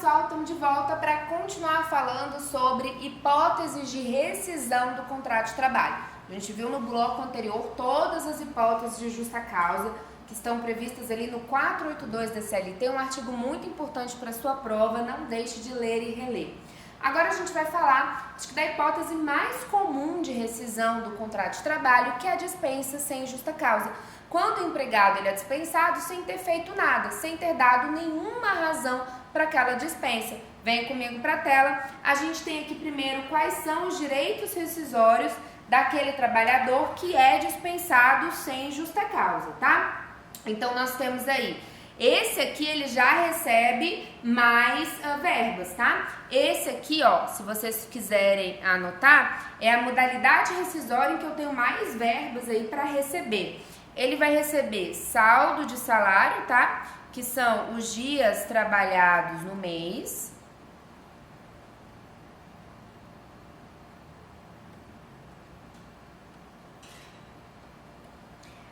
pessoal, estamos de volta para continuar falando sobre hipóteses de rescisão do contrato de trabalho. A gente viu no bloco anterior todas as hipóteses de justa causa que estão previstas ali no 482 da CLT, um artigo muito importante para sua prova, não deixe de ler e reler. Agora a gente vai falar da hipótese mais comum de rescisão do contrato de trabalho, que é a dispensa sem justa causa. Quando o empregado ele é dispensado sem ter feito nada, sem ter dado nenhuma razão para aquela dispensa. Vem comigo para a tela. A gente tem aqui primeiro quais são os direitos rescisórios daquele trabalhador que é dispensado sem justa causa, tá? Então nós temos aí, esse aqui ele já recebe mais verbas, tá? Esse aqui, ó, se vocês quiserem anotar, é a modalidade rescisória em que eu tenho mais verbas aí para receber. Ele vai receber saldo de salário, tá? Que são os dias trabalhados no mês.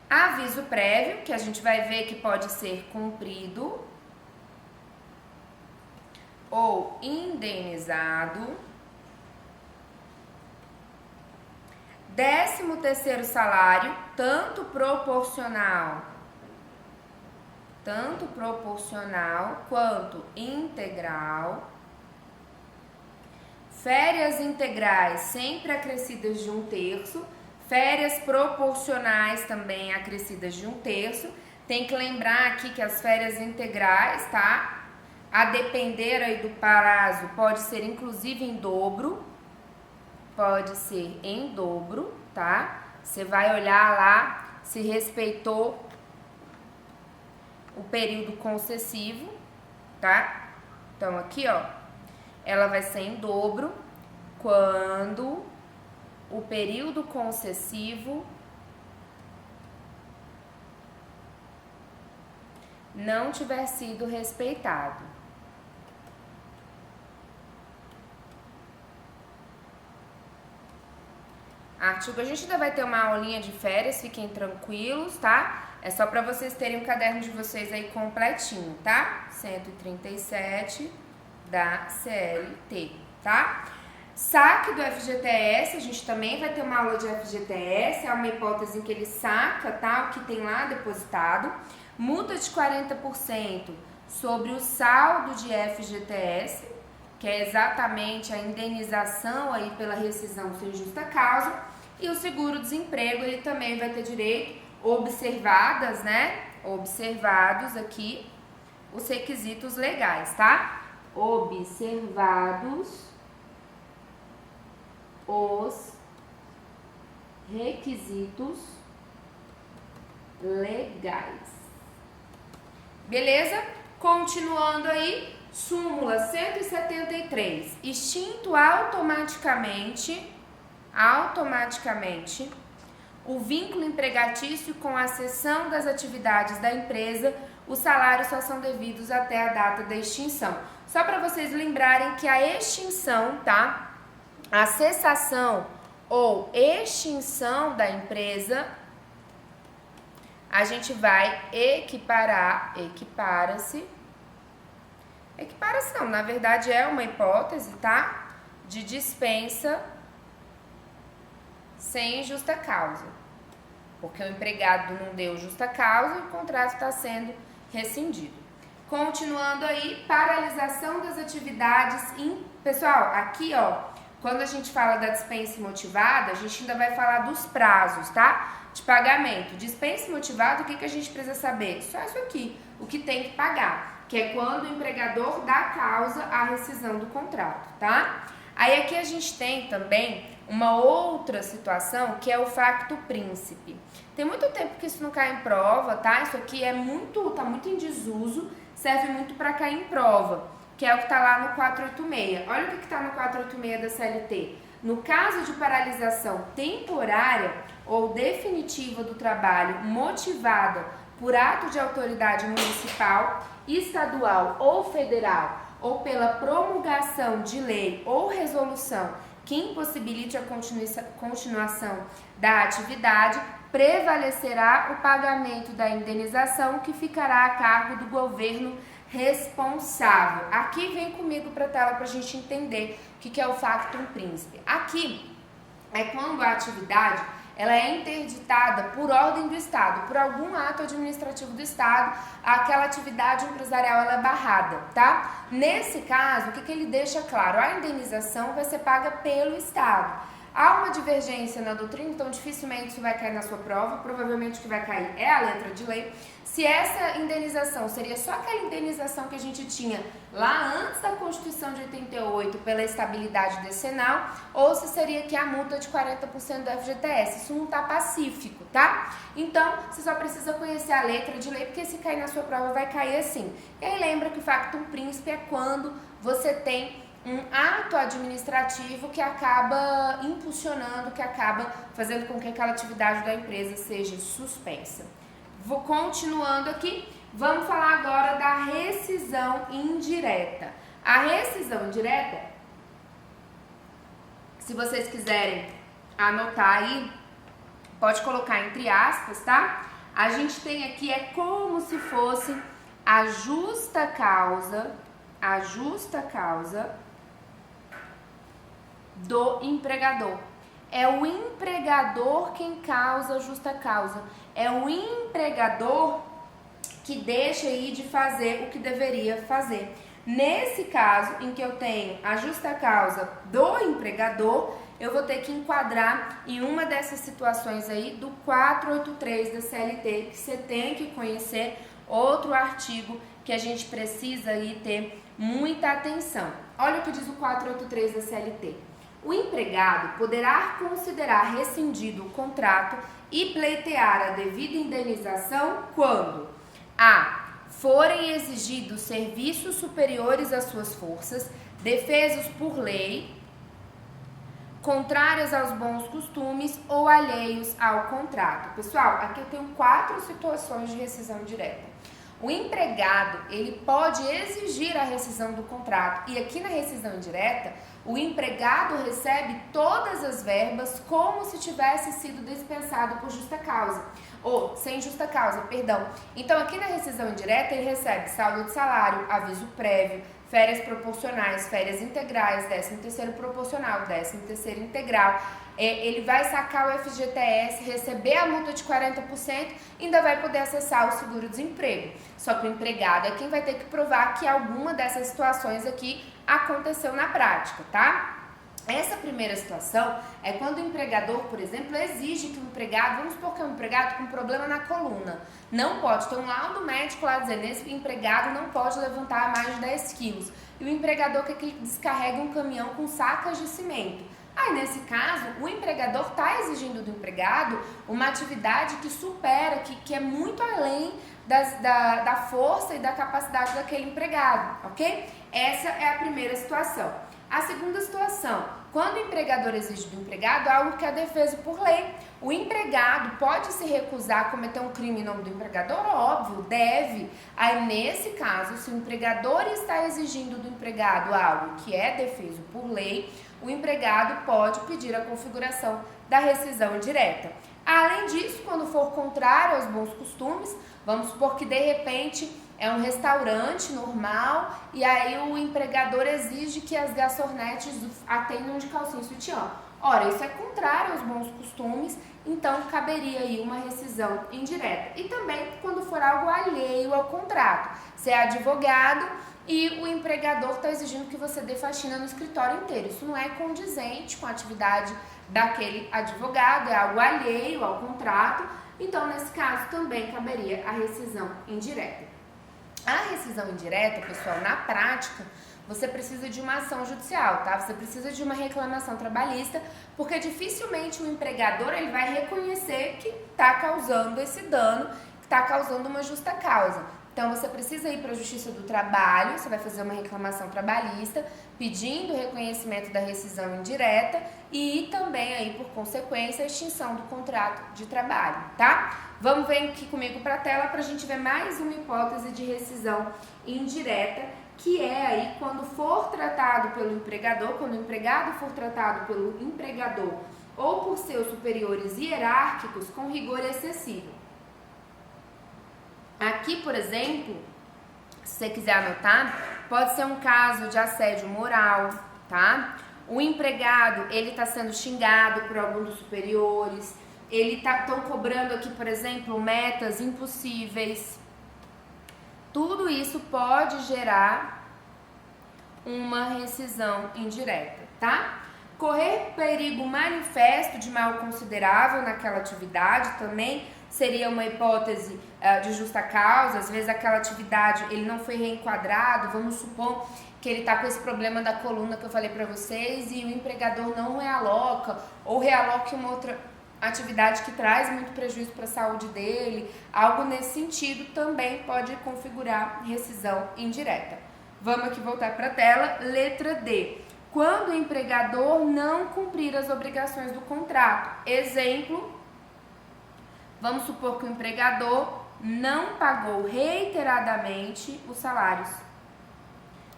Aviso prévio, que a gente vai ver que pode ser cumprido ou indenizado. 13º salário, tanto proporcional quanto integral. Férias integrais sempre acrescidas de 1/3. Férias proporcionais também acrescidas de 1/3. Tem que lembrar aqui que as férias integrais, tá? A depender aí do prazo, pode ser inclusive em dobro. Pode ser em dobro, tá? Você vai olhar lá se respeitou o período concessivo, tá? Então, aqui, ó, ela vai ser em dobro quando o período concessivo não tiver sido respeitado. Artigo, a gente ainda vai ter uma aulinha de férias, fiquem tranquilos, tá? É só para vocês terem o caderno de vocês aí completinho, tá? 137 da CLT, tá? Saque do FGTS, a gente também vai ter uma aula de FGTS, é uma hipótese em que ele saca, tá? O que tem lá depositado. Multa de 40% sobre o saldo de FGTS, que é exatamente a indenização aí pela rescisão sem justa causa. E o seguro-desemprego, ele também vai ter direito, observados aqui os requisitos legais, tá? Observados os requisitos legais. Beleza? Continuando aí, súmula 173. Extinto automaticamente o vínculo empregatício com a cessão das atividades da empresa, os salários só são devidos até a data da extinção. Só para vocês lembrarem que a extinção, tá? A cessação ou extinção da empresa, a gente vai equipara-se não, na verdade é uma hipótese, tá? De dispensa sem justa causa, porque o empregado não deu justa causa e o contrato está sendo rescindido. Continuando aí, paralisação das atividades. Pessoal, aqui ó, quando a gente fala da dispensa motivada, a gente ainda vai falar dos prazos, tá? De pagamento. Dispensa motivada, o que a gente precisa saber? Só isso aqui, o que tem que pagar, que é quando o empregador dá causa à rescisão do contrato, tá? Aí aqui a gente tem também uma outra situação, que é o facto príncipe. Tem muito tempo que isso não cai em prova, tá? Isso aqui tá muito em desuso, serve muito para cair em prova, que é o que tá lá no 486. Olha o que tá no 486 da CLT. No caso de paralisação temporária ou definitiva do trabalho motivada por ato de autoridade municipal, estadual ou federal, ou pela promulgação de lei ou resolução que impossibilite a continuação da atividade, prevalecerá o pagamento da indenização que ficará a cargo do governo responsável. Aqui vem comigo para a tela para a gente entender o que é o factum principe. Aqui é quando a atividade ela é interditada por ordem do Estado, por algum ato administrativo do Estado, aquela atividade empresarial ela é barrada, tá? Nesse caso, o que ele deixa claro? A indenização vai ser paga pelo Estado. Há uma divergência na doutrina, então dificilmente isso vai cair na sua prova, provavelmente o que vai cair é a letra de lei. Se essa indenização seria só aquela indenização que a gente tinha lá antes da Constituição de 88 pela estabilidade decenal, ou se seria aqui a multa de 40% do FGTS. Isso não está pacífico, tá? Então, você só precisa conhecer a letra de lei, porque se cair na sua prova vai cair assim. E aí lembra que o factum príncipe é quando você tem um ato administrativo que acaba impulsionando, que acaba fazendo com que aquela atividade da empresa seja suspensa. Vou continuando aqui, vamos falar agora da rescisão indireta. A rescisão indireta, se vocês quiserem anotar aí, pode colocar entre aspas, tá? A gente tem aqui, é como se fosse a justa causa do empregador. É o empregador quem causa a justa causa. É o empregador que deixa aí de fazer o que deveria fazer. Nesse caso, em que eu tenho a justa causa do empregador, eu vou ter que enquadrar em uma dessas situações aí do 483 da CLT, que você tem que conhecer, outro artigo que a gente precisa aí ter muita atenção. Olha o que diz o 483 da CLT. O empregado poderá considerar rescindido o contrato e pleitear a devida indenização quando a. forem exigidos serviços superiores às suas forças, defesos por lei, contrários aos bons costumes ou alheios ao contrato. Pessoal, aqui eu tenho 4 situações de rescisão direta. O empregado, ele pode exigir a rescisão do contrato e aqui na rescisão indireta, o empregado recebe todas as verbas como se tivesse sido dispensado por justa causa, ou sem justa causa, perdão. Então aqui na rescisão indireta ele recebe saldo de salário, aviso prévio, férias proporcionais, férias integrais, 13º proporcional, 13º integral. Ele vai sacar o FGTS, receber a multa de 40% e ainda vai poder acessar o seguro-desemprego. Só que o empregado é quem vai ter que provar que alguma dessas situações aqui aconteceu na prática, tá? Essa primeira situação é quando o empregador, por exemplo, exige que o empregado, vamos supor que é um empregado com problema na coluna, não pode ter um laudo médico lá dizendo esse empregado não pode levantar mais de 10 quilos. E o empregador quer que ele descarregue um caminhão com sacas de cimento. Aí, nesse caso, o empregador está exigindo do empregado uma atividade que supera, que é muito além da força e da capacidade daquele empregado, ok? Essa é a primeira situação. A segunda situação, quando o empregador exige do empregado algo que é defeso por lei. O empregado pode se recusar a cometer um crime em nome do empregador? Óbvio, deve. Aí, nesse caso, se o empregador está exigindo do empregado algo que é defeso por lei, o empregado pode pedir a configuração da rescisão indireta. Além disso, quando for contrário aos bons costumes, vamos supor que de repente é um restaurante normal e aí o empregador exige que as garçonetes atendam de calcinha e sutiã. Ora, isso é contrário aos bons costumes, então caberia aí uma rescisão indireta. E também quando for algo alheio ao contrato. Você é advogado e o empregador está exigindo que você dê faxina no escritório inteiro. Isso não é condizente com a atividade daquele advogado, é algo alheio ao contrato. Então, nesse caso, também caberia a rescisão indireta. A rescisão indireta, pessoal, na prática, você precisa de uma ação judicial, tá? Você precisa de uma reclamação trabalhista, porque dificilmente o empregador ele vai reconhecer que está causando esse dano, que está causando uma justa causa. Então, você precisa ir para a Justiça do Trabalho, você vai fazer uma reclamação trabalhista, pedindo o reconhecimento da rescisão indireta e também, aí, por consequência, a extinção do contrato de trabalho, tá? Vamos ver aqui comigo para a tela para a gente ver mais uma hipótese de rescisão indireta, que é aí quando for tratado pelo empregador, quando o empregado for tratado pelo empregador ou por seus superiores hierárquicos com rigor excessivo. Aqui, por exemplo, se você quiser anotar, pode ser um caso de assédio moral, tá? O empregado, ele está sendo xingado por algum dos superiores, estão cobrando aqui, por exemplo, metas impossíveis. Tudo isso pode gerar uma rescisão indireta, tá? Correr perigo manifesto de mal considerável naquela atividade também seria uma hipótese de justa causa. Às vezes aquela atividade ele não foi reenquadrado, vamos supor que ele está com esse problema da coluna que eu falei para vocês e o empregador não realoca ou realoca uma outra atividade que traz muito prejuízo para a saúde dele, algo nesse sentido também pode configurar rescisão indireta. Vamos aqui voltar para a tela. Letra D. Quando o empregador não cumprir as obrigações do contrato. Exemplo, vamos supor que o empregador não pagou reiteradamente os salários.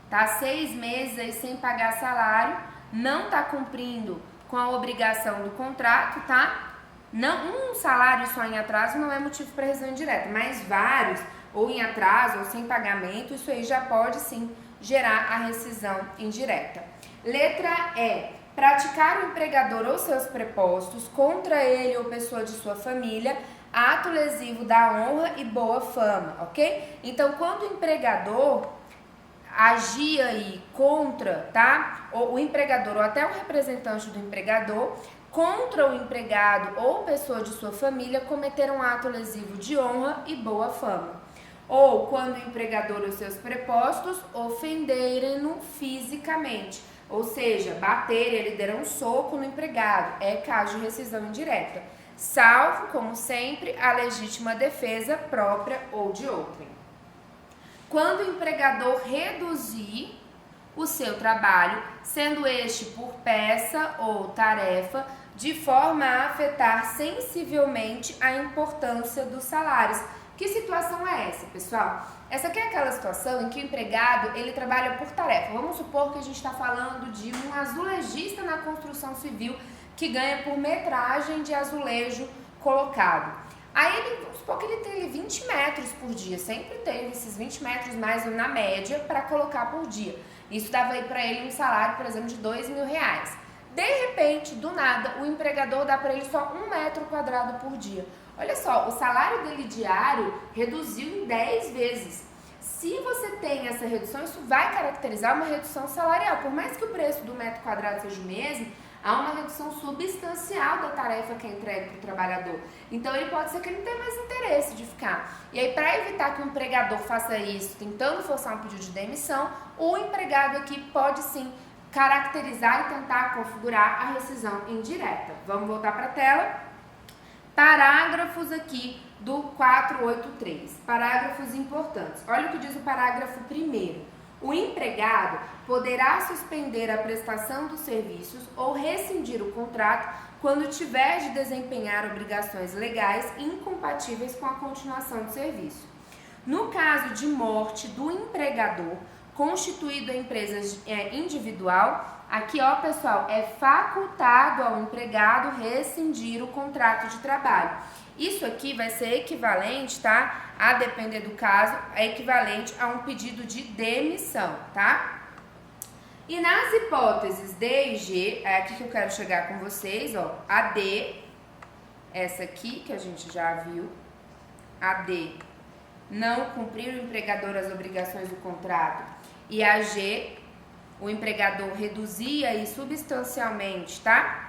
Tá 6 meses aí sem pagar salário, não está cumprindo com a obrigação do contrato, tá? Não, um salário só em atraso não é motivo para rescisão indireta, mas vários, ou em atraso, ou sem pagamento, isso aí já pode sim gerar a rescisão indireta. Letra E. Praticar o empregador ou seus prepostos contra ele ou pessoa de sua família, ato lesivo da honra e boa fama, ok? Então, quando o empregador agir aí contra, tá? Ou o empregador ou até o representante do empregador contra o empregado ou pessoa de sua família cometer um ato lesivo de honra e boa fama. Ou quando o empregador ou seus prepostos ofenderem-no fisicamente, ou seja, bater, ele der um soco no empregado, é caso de rescisão indireta, salvo, como sempre, a legítima defesa própria ou de outrem. Quando o empregador reduzir o seu trabalho, sendo este por peça ou tarefa, de forma a afetar sensivelmente a importância dos salários. Que situação é essa, pessoal? Essa aqui é aquela situação em que o empregado, ele trabalha por tarefa. Vamos supor que a gente está falando de um azulejista na construção civil que ganha por metragem de azulejo colocado. Aí, vamos supor que ele tem 20 metros por dia, sempre teve esses 20 metros mais na média para colocar por dia. Isso dava aí para ele um salário, por exemplo, de R$2.000. De repente, do nada, o empregador dá para ele só 1 metro quadrado por dia. Olha só, o salário dele diário reduziu em 10 vezes. Se você tem essa redução, isso vai caracterizar uma redução salarial. Por mais que o preço do metro quadrado seja o mesmo, há uma redução substancial da tarefa que é entregue para o trabalhador. Então, ele pode ser que ele não tenha mais interesse de ficar. E aí, para evitar que o empregador faça isso, tentando forçar um pedido de demissão, o empregado aqui pode sim caracterizar e tentar configurar a rescisão indireta. Vamos voltar para a tela. Parágrafos aqui do 483. Parágrafos importantes. Olha o que diz o parágrafo 1º. O empregado poderá suspender a prestação dos serviços ou rescindir o contrato quando tiver de desempenhar obrigações legais incompatíveis com a continuação do serviço. No caso de morte do empregador, constituído a empresa individual, aqui, ó, pessoal, é facultado ao empregado rescindir o contrato de trabalho. Isso aqui vai ser equivalente, tá? A depender do caso, é equivalente a um pedido de demissão, tá? E nas hipóteses D e G, é aqui que eu quero chegar com vocês, ó, a D, essa aqui que a gente já viu, a D, não cumprir o empregador as obrigações do contrato, e a G, o empregador reduzir aí substancialmente, tá?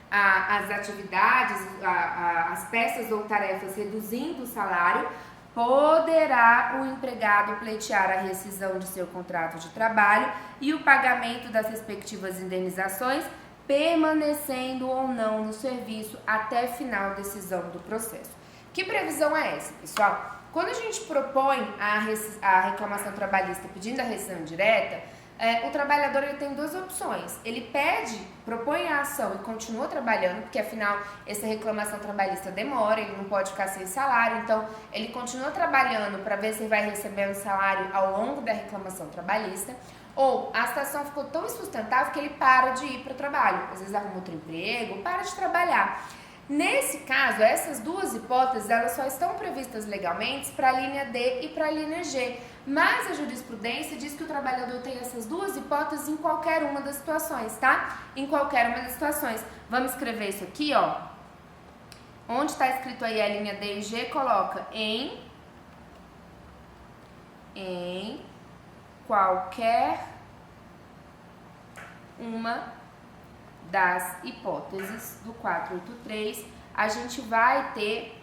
As atividades, as peças ou tarefas reduzindo o salário, poderá o empregado pleitear a rescisão de seu contrato de trabalho e o pagamento das respectivas indenizações, permanecendo ou não no serviço até final decisão do processo. Que previsão é essa, pessoal? Quando a gente propõe a reclamação trabalhista pedindo a rescisão indireta, o trabalhador ele tem duas opções. Ele propõe a ação e continua trabalhando, porque afinal essa reclamação trabalhista demora, ele não pode ficar sem salário, então ele continua trabalhando para ver se ele vai recebendo salário ao longo da reclamação trabalhista. Ou a situação ficou tão insustentável que ele para de ir para o trabalho, às vezes arruma outro emprego, para de trabalhar. Nesse caso, essas duas hipóteses, elas só estão previstas legalmente para a linha D e para a linha G, mas a jurisprudência diz que o trabalhador tem essas duas hipóteses em qualquer uma das situações, tá? Em qualquer uma das situações. Vamos escrever isso aqui, ó. Onde está escrito aí a linha D e G, coloca em qualquer uma das hipóteses do 483, a gente vai ter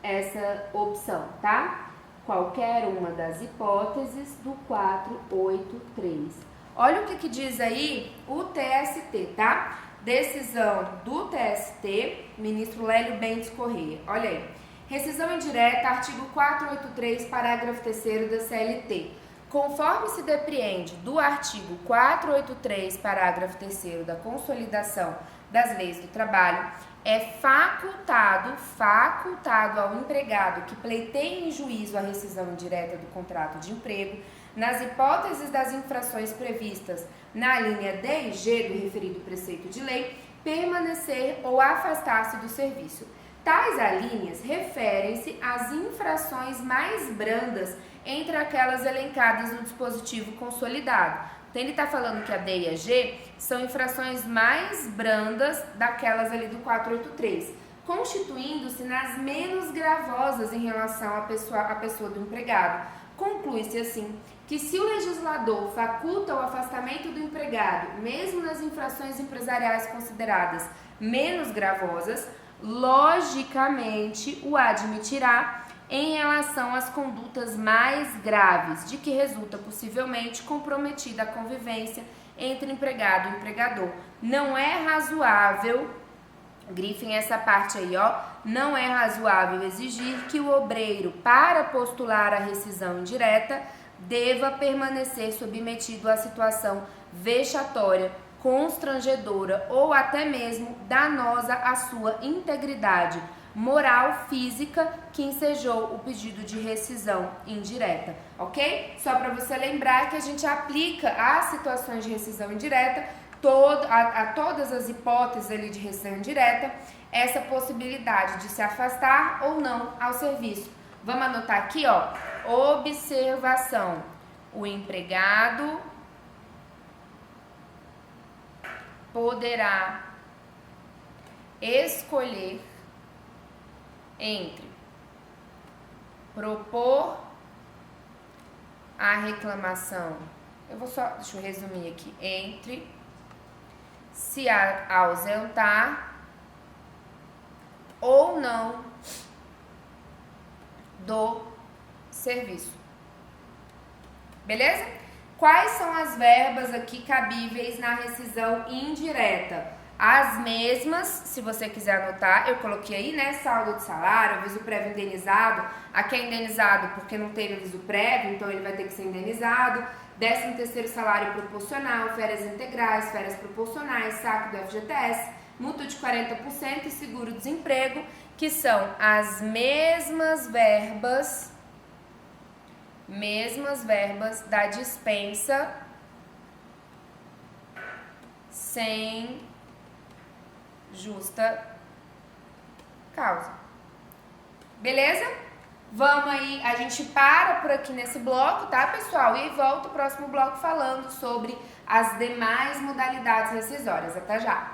essa opção, tá? Qualquer uma das hipóteses do 483. Olha o que diz aí o TST, tá? Decisão do TST, ministro Lélio Bentes Corrêa. Olha aí. Rescisão indireta, artigo 483, parágrafo 3º da CLT. Conforme se depreende do artigo 483, parágrafo 3º da Consolidação das Leis do Trabalho, é facultado ao empregado que pleiteie em juízo a rescisão indireta do contrato de emprego, nas hipóteses das infrações previstas na linha D e G do referido preceito de lei, permanecer ou afastar-se do serviço. Tais alíneas referem-se às infrações mais brandas entre aquelas elencadas no dispositivo consolidado. Então, ele está falando que a D e a G são infrações mais brandas daquelas ali do 483, constituindo-se nas menos gravosas em relação à pessoa do empregado. Conclui-se assim que se o legislador faculta o afastamento do empregado, mesmo nas infrações empresariais consideradas menos gravosas, logicamente o admitirá em relação às condutas mais graves, de que resulta possivelmente comprometida a convivência entre empregado e empregador. Não é razoável, grifem essa parte aí, ó, não é razoável exigir que o obreiro, para postular a rescisão indireta, deva permanecer submetido à situação vexatória, constrangedora ou até mesmo danosa à sua integridade moral, física, que ensejou o pedido de rescisão indireta, ok? Só para você lembrar que a gente aplica as situações de rescisão indireta, a todas as hipóteses ali de rescisão indireta, essa possibilidade de se afastar ou não ao serviço. Vamos anotar aqui, ó, observação. O empregado poderá escolher entre propor a reclamação, deixa eu resumir aqui, entre se ausentar ou não do serviço. Beleza? Quais são as verbas aqui cabíveis na rescisão indireta? As mesmas, se você quiser anotar, eu coloquei aí, né, saldo de salário, aviso prévio indenizado. Aqui é indenizado porque não teve aviso prévio, então ele vai ter que ser indenizado. 13º salário proporcional, férias integrais, férias proporcionais, saque do FGTS, multa de 40% e seguro-desemprego, que são as mesmas verbas da dispensa sem justa causa. Beleza? Vamos aí, a gente para por aqui nesse bloco, tá, pessoal? E volta o próximo bloco falando sobre as demais modalidades rescisórias. Até já!